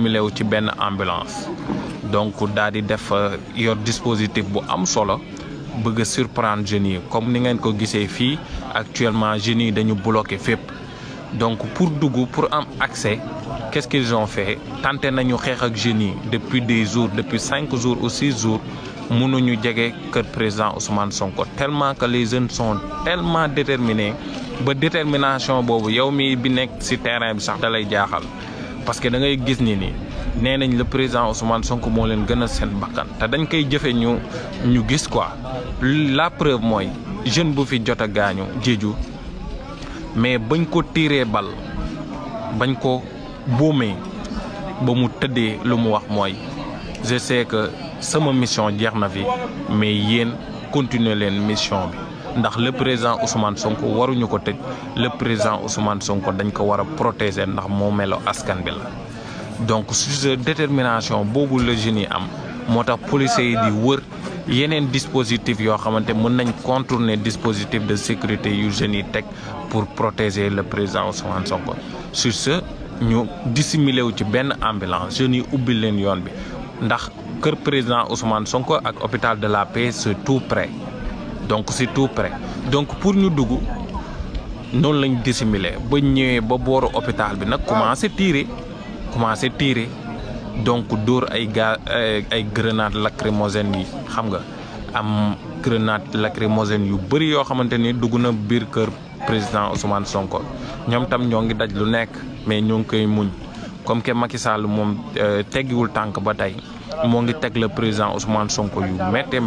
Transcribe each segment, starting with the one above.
milew ci benn ambulance donc daal di def yor dispositif bu am solo bëgg surprendre jeunes yi comme ni ngeen ko gisee fii actuellement jeunes yi dañu bloqué fépp donc pour am accès qu'est-ce qu'ils ont fait tenté nañu xeex ak jeunes yi depuis des jours depuis 5 jours ou 6 jours mënuñu jege kër président Ousmane Sonko tellement que les jeunes sont tellement déterminés ba détermination boobu yow mi bi nekk ci terrain bi sax da lay jaaxal parce que da ngay gis ni nee nañ le président Ousmane Sonko moo leen gën a seen bakkan te dañ koy jëfe ñu gis quoi la preuve mooy jeune bu fi jot a gaañu Diédhiou mais bañ ko tiiree bal bañ ko boomee ba mu tëddee lu mu wax mooy je sais que sama mission jeex na fi mais yéen continuer leen mission bi ndax le président Ousmane Sonko waruñu ko tëj le président Ousmane Sonko dañ ko war a protéger ndax moo melo askan bi la donc sur détermination boobu la jeunes yi am moo tax policiers yi di wër yeneen dispositif yoo xamante mën nañ contourner dispositif de sécurité yu jeunes yi teg pour protéger le président Ousmane Sonko sur ce ñu dissimulé wu ci benn ambulance jeunes yi ubbi leen yoon bi ndax kër président Ousmane Sonko ak hôpital de la Paix c'est tout près donc c'est tout près donc pour ñu dugg noonu lañ dissimulé ba ñëwee ba booru hôpital bi nag commencé tirer donc dóor ay grenades lacrymogènes yi xam nga am grenade lacrymogène yu bëri yoo xamante ni dugg na biir kër président Ousmane Sonko ñoom tam ñoo ngi daj lu nekk mais ñoo ngi koy muñ comme que Macky Sall moom teggiwul tànk ba tey moo ngi teg le président Ousmane Sonko yu métti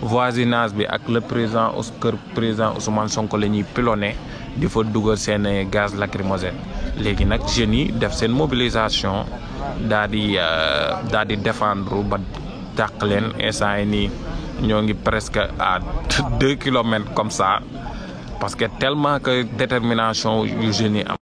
voisinage bi ak le président kër président Ousmane Sonko la ñuy pilonné di fa dugal seen gaz lacrymogène léegi nag jeunes yi def seen mobilisation daal di défendre ba dàq leen instant yi nii ñoo ngi presque à 2 kilomètres comme ça parce que tellement que détermination yu jeunes yi am